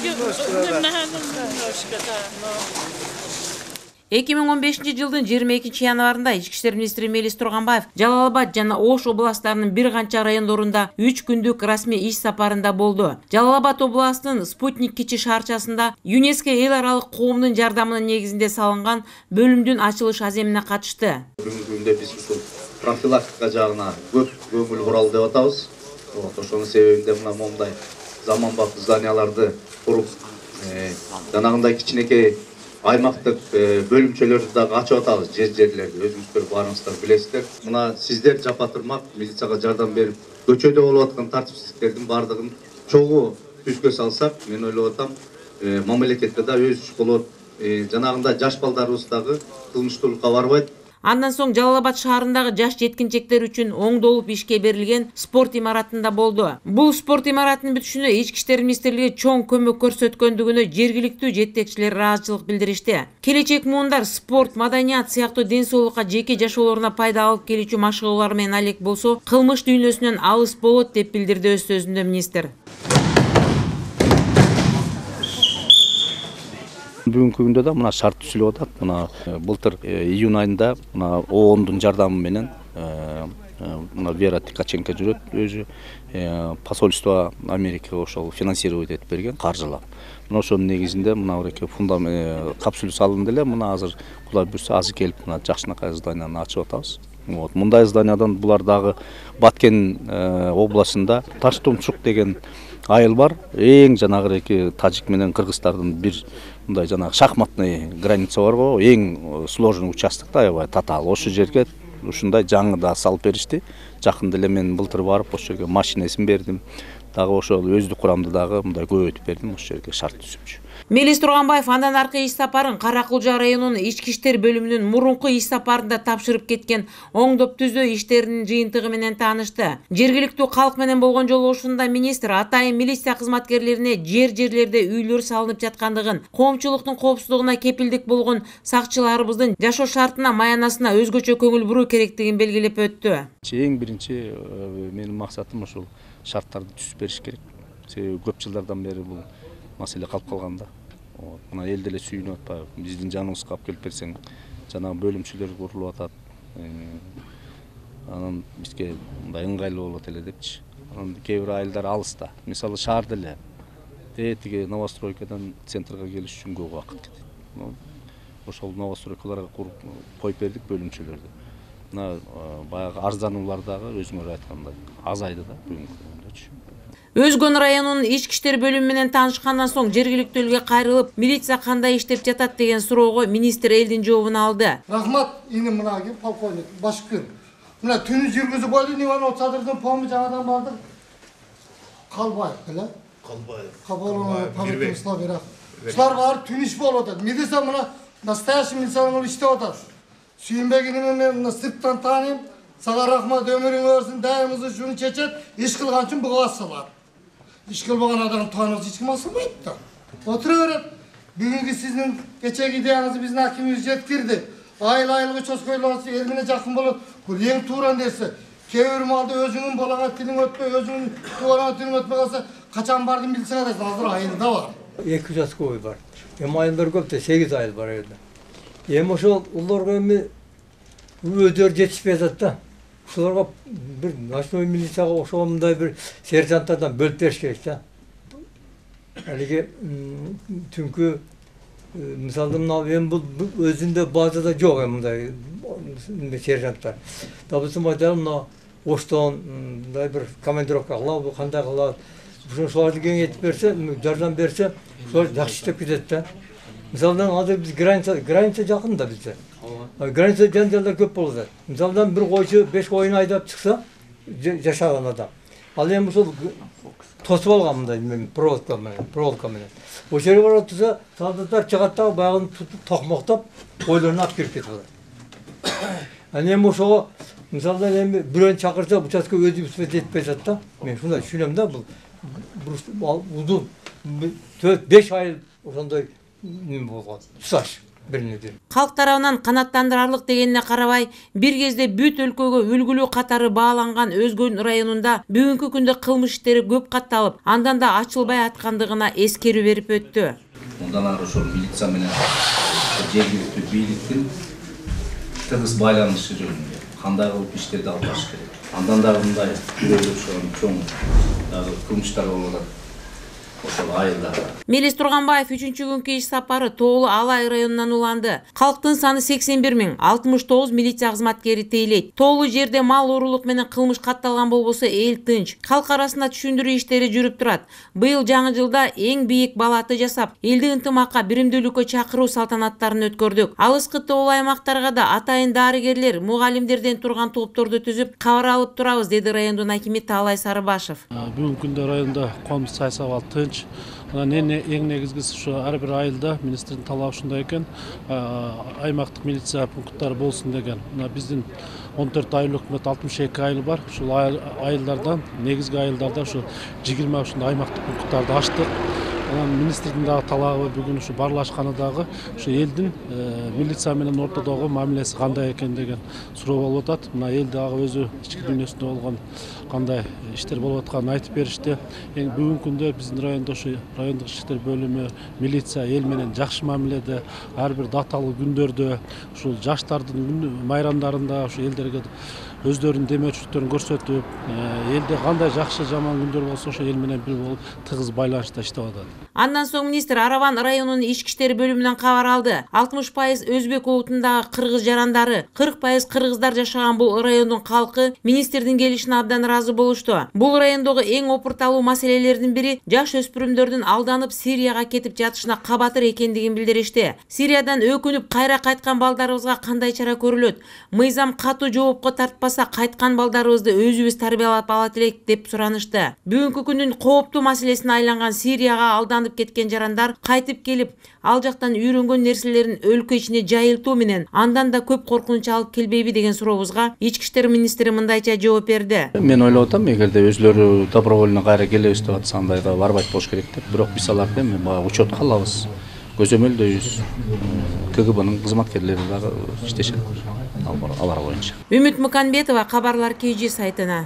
немножко, да. 2015 жылдын 22 январында Ички иштер министри Мелис Турганбаев Жалал Абад жана Ош областтарынын бир канча райондорунда 3 күндүк расмий иш сапарында болду. Жалал Абад областынын Спутник кичи шаарчасында ЮНЕСКО эл аралык коомдун жардамынын негизинде салынган бөлүмдүн ачылыш аземине катышты. Бүгүнкү күндө биз ушул профилактика жагына көп көңүл буралы деп атабыз. Ошонун себебинде мындай заманбап зданияларды куруп, жанагындай кичинекей аймактык бөлүмчөлөрдү дагы ачып атабыз, жерлерди. Өзүңүздөр барыңыздар билесиздер. Мына сиздер жапатырмак милицияга жардам берип, көчөдө болуп аткан тартипсиздиктердин бардыгын чогуу түзгө салсак, мен ойлоп атам, мамлекетте да өз иш болот. Жанагындай жаш балдарыбыз дагы кылмыштуулукка барбайт. Андан соң Жалал Абад шаарындагы жаш жеткинчектер үчүн оңдолуп ишке берилген спорт имаратында болду. Бул спорт имаратынын бүтүшүнө Ички иштер министрлиги чоң көмөк көрсөткөндүгүнө жергиликтүү жетекчилер ыраазычылык билдиришти. Келечек муундар спорт, маданият сыяктуу ден соолукка, жеке жашоолоруна пайда алып келүүчү машыгуулар менен алек болсо, кылмыш дүйнөсүнөн алыс болот деп билдирди өз сөзүндө министр. Бүгүнкү күндө да мына шарт түзүлүп атат. Мына былтыр июнь айында мына ООНдун жардамы менен мына Вера Ткаченко жүрөт, өзү посольство Америкага ошол финансировать этип берген, каржылап. Мына ошонун негизинде мына бирке фундамент капсула салынды эле. Мына азыр Кудай буйрса азыр келип мына жакшынакай зданияны ачып атабыз. Мындай зданиядан булар дагы Баткен областында Таштумчук деген айыл бар. Эң жанагы Тажик менен Кыргыздардын бир мындай жанагы шахматный граница бар го, эң сложный участок да, аябай татаал. Ошол жерге ушундай жаңы да салып беришти. Жакында эле мен былтыр барып ошол жерге машинесин бердим. Дагы ошол өздүк курамды дагы мындай көбөйтүп бердим, ошол жерге шарт түзүпчү. Мелис Турганбаев андан аркы иш сапарын Каракулжа районунун ички иштер бөлүмүнүн мурунку иш сапарында тапшырып кеткен оңдоп түзөө иштеринин жыйынтыгы менен таанышты. Жергиликтүү калк менен болгон жолугушуусунда министр атайын милиция кызматкерлерине жерлерде үйлөр салынып жаткандыгын, коомчулуктун коопсуздугуна кепилдик болгон сакчыларыбыздын жашоо шартына, маянасына өзгөчө көңүл буруу керектигин белгилеп өттү. Эң биринчи менин максатым ошол шарттарды түзүп бериш керек. Себеби көп жылдардан бери бул маселе калып калганда. Мына эл деле сүйүнүп атпайбы? Биздин жаныбызга алып келип берсең, жанагы бөлүмчөлөр курулуп атат. Анан бизге мындай ыңгайлуу болот эле депчи. Анан кээ бир айылдар алыста. Мисалы шаарда эле тиги новостройкадан центрге келиш үчүн көп убакыт кетет. Ошол новостройкаларга куруп коюп бердик бөлүмчөлөрдү. Мына баягы арзануулар дагы өзүңөр айткандай азайды да бүгүнкү күндө. Өзгөн районунун ички иштер бөлүмү менен таанышкандан соң жергиликтүү элге кайрылып, милиция кандай иштеп жатат деген суроого министр элдин жообун алды. Рахмат, иним мынаги полковник Башкир. Мына түнү жүргүзүп койдун, Иванов Садырдын помы жаңадан бардык. Калбаев беле? Калбаев. Памятник берет. Ушулар баары түн иш болуп атат. Милиция мына настоящий милиция иштеп атат. Сүйүнбек иним мен сырттан тааныйм. Сага рахмат, өмүрүң өрсүн, дайымызды шуну чечет, иш кылган үчүн буга асылат. Иш кылбаган адам тааныбыз эч ким асылбайт да. Отура берет. Бүгүнкү сиздин кечеги идеяңызды биздин акимибиз жеткирди. Айыл-айылга чоскойлоосу эл менен жакын болот. Бул эң туура нерсе. Кээ бир маалда өзүңүн балаңа тилиң өтпөй, өзүңүн тууганыңа тилиң өтпөй калса, качан бардым билсең дейсиң, азыр айылда бар. 2 участковый бар. Айылдар көп да 8 айыл бар элде. Ошол уларга эми өдөр жетишпей атат да. Ушуларга бир ночной милицияга ошондой бир сержанттардан бөлүп бериш керек да. Алиги түнкү мисалда эми бул өзүндө базада жок мындай сержанттар. Допустим, айталым, мына Оштон мындай бир командировка кылабы, кандай кылат. Ушуларды кеңейтип берсе, жардам берсе, ошол жакшы иштеп кетет да. Мисалдан азыр биз граница жакын да бизде. Граница жанжалдар көп болуп атат. Мисалдан бир койчу 5 коюн айдап чыкса, жашаган адам. Ал эми ушул тосуп алган мындай проводка менен. Ошол жерге барып турса, солдаттар чыгат да баягын токмоктоп, койлорун алып кирип кетип атат. Аны эми ошого мисалдан эми бирөөнү чакырса, участка өзү жетпей атат да. Мен ушундай түшүнөм да, бул узун 4-5 айыл ошондой болгон. Тусаш. Birini. Халк тарабынан канаттандырарлык дегенине карабай, бир кезде бүт өлкөгө үлгүлүү катары бааланган Өзгөн районунда бүгүнкү күндө кылмыш иштери көп катталып, андан да ачылбай аткандыгына эскерүү берип өттү. Ondan ары ошол милиция менен жергиликтүү бийликтин тыгыз байланышы жөнүндө кандай кылып иштерди алып барыш керек. Андан да мындай жүрөлүп чоң кылмыштар болуп атат. Мелис Турганбаев 3-чү күнкү иш сапары Тоолу Алай районунан уланды. Калктын саны 81.069 милиция кызматкери тейлейт. Тоолу жерде мал уурулук менен кылмыш катталган болбосо эл тынч. Калк арасында түшүндүрүү иштери жүрүп турат. Быйыл жаңы жылда эң бийик балаты жасап, элди ынтымакка, биримдүүлүккө чакыруу салтанаттарын өткөрдүк. Алыскы тоолу аймактарга да атайын дарыгерлер, мугалимдерден турган топторду түзүп, кабар алып турабыз, деди райондун акими Таалай Сарыбашев. Бүгүнкү күндө районда коомдук саясат тынч. Эң негизгиси ушу ар бир айылда министрдин талабы ушундай экен, аймактык милиция пункттары болсун деген. Биздин 14 айыл өкмөт 62 айыл бар. Ушул айылдардан негизги айылдарда ушу 20 ушундай аймактык пункттарды ачтык. Министрдин дагы талабы бүгүн ушу барлашканы дагы ушу элдин милиция менен ортодогу мамилеси кандай экен деген суроо болуп атат. Мына эл дагы өзү ички дүйнөсүндө болгон кандай иштер болуп атканын айтып беришти. Бүгүнкү күндө биздин райондо ушу райондук ички иштер бөлүмү, милиция эл менен жакшы мамиледе, ар бир даталуу күндөрдө, ушул жаштардын майрамдарында ушу элдерге өздөрүнүн демөчүлүктөрүн көрсөтүп, элде кандай жакшы жаман күндөр болсо ошо эл менен бир болуп тыгыз байланышта иштеп атат. Андан соң министр Араван районунун ички иштер бөлүмүнөн кабар алды. 60% өзбек улутундагы кыргыз жарандары, 40% кыргыздар жашаган бул райондун калкы министрдин келишине абдан ыраазы болушту. Бул райондогу эң опурталуу маселелердин бири жаш өспүрүмдөрдүн алданып Сирияга кетип жатышына кабатыр экендигин билдиришти. Сириядан өкүнүп кайра кайткан балдарыбызга кандай чара көрүлөт? Мыйзам катуу жоопко тартпаса, кайткан балдарыбызды өзүбүз тарбиялап алат элек деп суранышты. Бүгүнкү күндүн кооптуу маселесине айланган Сирияга алданып кеткен жарандар кайтып келип, ал жактан үйрөнгөн нерселерин өлкө ичине жайылтуу менен андан да көп коркунуч алып келбейби деген сурообузга ички иштер министри мындайча жооп берди. Мен ойлоп атам, эгерде өзлөрү добровольно кайра келебиз деп атса, андайга барбайт болуш керек деп. Бирок биз аларды эми учетко алабыз. Көзөмөлдөйбүз. КГБнын кызматкерлери дагы иштешет алар боюнча. Үмүт Муканбетова, Кабарлар KG сайтына.